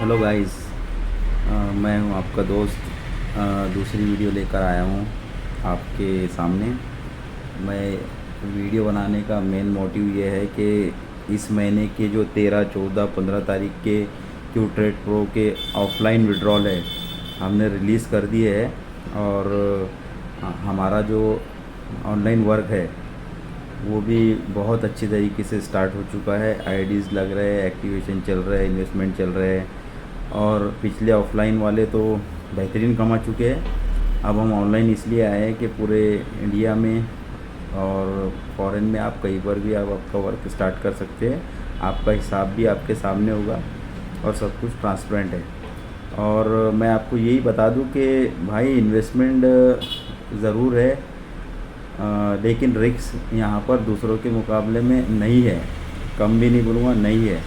Hello guys. मैं हूं आपका दोस्त। दूसरी वीडियो लेकर आया हूं आपके सामने। मैं वीडियो बनाने का मेन मोटिव ये है कि इस महीने के जो 13, 14, 15 तारीख के क्यू ट्रेड प्रो के ऑफलाइन विड्रॉल है, हमने रिलीज़ कर दिए है। और हमारा जो ऑनलाइन वर्क है वो भी बहुत अच्छी तरीके से स्टार्ट हो चुका है। आईडीज़ लग रहे हैं, एक्टिवेशन चल रहा है, इन्वेस्टमेंट चल रहे हैं। और पिछले ऑफ़लाइन वाले तो बेहतरीन कमा चुके हैं। अब हम ऑनलाइन इसलिए आए हैं कि पूरे इंडिया में और फॉरेन में आप कहीं पर भी आप आपका वर्क स्टार्ट कर सकते हैं। आपका हिसाब भी आपके सामने होगा और सब कुछ ट्रांसपेरेंट है। और मैं आपको यही बता दूं कि भाई इन्वेस्टमेंट ज़रूर है, लेकिन रिस्क यहाँ पर दूसरों के मुकाबले में नहीं है। कम भी नहीं बोलूँगा, नहीं है।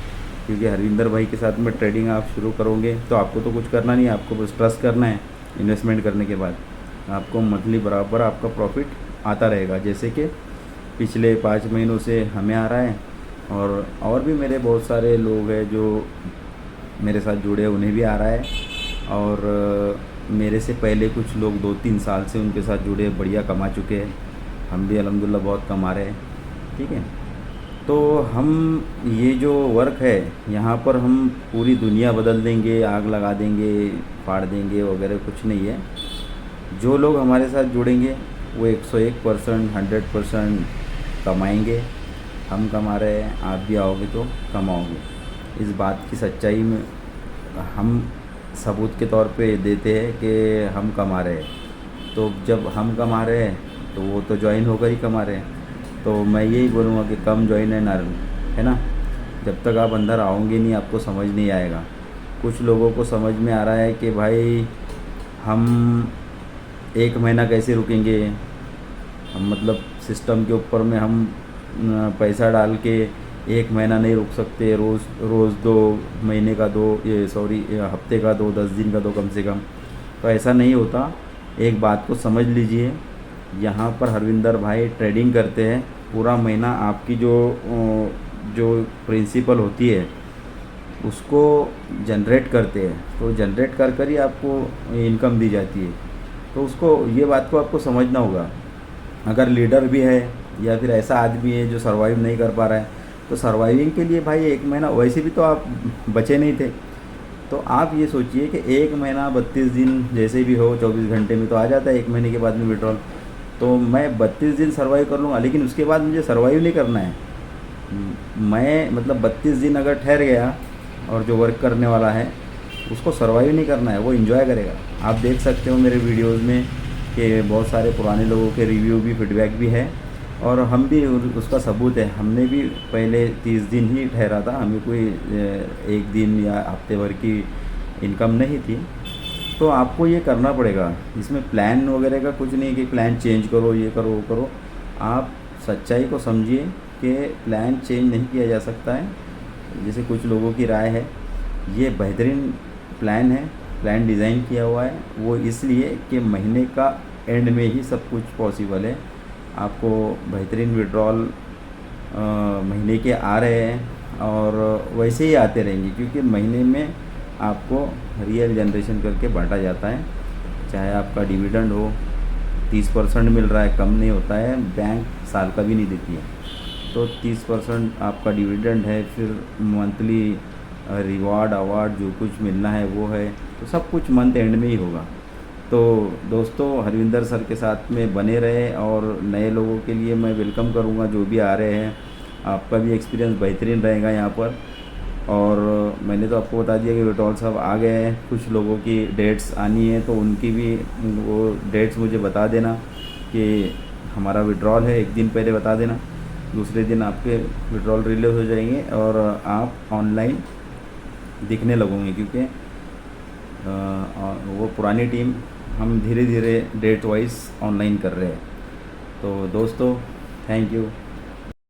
क्योंकि हरविंदर भाई के साथ में ट्रेडिंग आप शुरू करोगे तो आपको तो कुछ करना नहीं है, आपको बस ट्रस्ट करना है। इन्वेस्टमेंट करने के बाद आपको मंथली बराबर आपका प्रॉफिट आता रहेगा, जैसे कि पिछले 5 महीनों से हमें आ रहा है। और भी मेरे बहुत सारे लोग हैं जो मेरे साथ जुड़े, उन्हें भी आ रहा है। और मेरे से पहले कुछ लोग 2-3 साल से उनके साथ जुड़े, बढ़िया कमा चुके हैं। हम भी अल्हम्दुलिल्लाह बहुत कमा रहे हैं। ठीक है, तो हम ये जो वर्क है यहाँ पर हम पूरी दुनिया बदल देंगे, आग लगा देंगे, फाड़ देंगे वगैरह कुछ नहीं है। जो लोग हमारे साथ जुड़ेंगे वो 101%, 100% कमाएंगे। हम कमा रहे हैं, आप भी आओगे तो कमाओगे। इस बात की सच्चाई में हम सबूत के तौर पे देते हैं कि हम कमा रहे हैं। तो जब हम कमा रहे हैं तो वो तो ज्वाइन होकर ही कमा रहे हैं। तो मैं यही बोलूँगा कि कम ज्वाइन है ना। जब तक आप अंदर आओगे नहीं आपको समझ नहीं आएगा। कुछ लोगों को समझ में आ रहा है कि भाई हम 1 महीना कैसे रुकेंगे, हम मतलब सिस्टम के ऊपर में हम पैसा डाल के 1 महीना नहीं रुक सकते। रोज़ 2 महीने का दो, ये सॉरी हफ्ते का दो, 10 दिन का दो कम से कम। तो ऐसा नहीं होता। एक बात को समझ लीजिए, यहाँ पर हरविंदर भाई ट्रेडिंग करते हैं। पूरा महीना आपकी जो प्रिंसिपल होती है उसको जनरेट करते हैं। तो जनरेट कर कर ही आपको इनकम दी जाती है। तो उसको ये बात को आपको समझना होगा। अगर लीडर भी है या फिर ऐसा आदमी है जो सर्वाइव नहीं कर पा रहा है, तो सर्वाइविंग के लिए भाई 1 महीना, वैसे भी तो आप बचे नहीं थे। तो आप ये सोचिए कि 1 महीना 32 दिन जैसे भी हो, 24 घंटे में तो आ जाता है 1 महीने के बाद में विड्रॉल। तो मैं 32 दिन सर्वाइव कर लूँगा, लेकिन उसके बाद मुझे सर्वाइव नहीं करना है। मैं मतलब 32 दिन अगर ठहर गया और जो वर्क करने वाला है उसको सर्वाइव नहीं करना है, वो एंजॉय करेगा। आप देख सकते हो मेरे वीडियोस में कि बहुत सारे पुराने लोगों के रिव्यू भी, फीडबैक भी है। और हम भी उसका सबूत है। हमने भी पहले 30 दिन ही ठहरा था, हमें कोई 1 दिन या हफ्ते भर की इनकम नहीं थी। तो आपको ये करना पड़ेगा। इसमें प्लान वगैरह का कुछ नहीं कि प्लान चेंज करो, ये करो, वो करो। आप सच्चाई को समझिए कि प्लान चेंज नहीं किया जा सकता है। जैसे कुछ लोगों की राय है, ये बेहतरीन प्लान है, प्लान डिज़ाइन किया हुआ है वो इसलिए कि महीने का एंड में ही सब कुछ पॉसिबल है। आपको बेहतरीन विड्रॉल महीने के आ रहे हैं और वैसे ही आते रहेंगे, क्योंकि महीने में आपको रियल जनरेशन करके बांटा जाता है। चाहे आपका डिविडेंड हो, 30% मिल रहा है, कम नहीं होता है। बैंक साल का भी नहीं देती है। तो 30% आपका डिविडेंड है, फिर मंथली रिवॉर्ड अवार्ड जो कुछ मिलना है वो है। तो सब कुछ मंथ एंड में ही होगा। तो दोस्तों हरविंदर सर के साथ में बने रहे। और नए लोगों के लिए मैं वेलकम करूँगा जो भी आ रहे हैं। आपका भी एक्सपीरियंस बेहतरीन रहेगा यहाँ पर। और मैंने तो आपको बता दिया कि विड्रॉल सब आ गए हैं। कुछ लोगों की डेट्स आनी है तो उनकी भी वो डेट्स मुझे बता देना कि हमारा विड्रॉल है। 1 दिन पहले बता देना, दूसरे दिन आपके विड्रॉल रिलीज हो जाएंगे और आप ऑनलाइन दिखने लगोगे। क्योंकि वो पुरानी टीम, हम धीरे धीरे डेट वाइज ऑनलाइन कर रहे हैं। तो दोस्तों थैंक यू।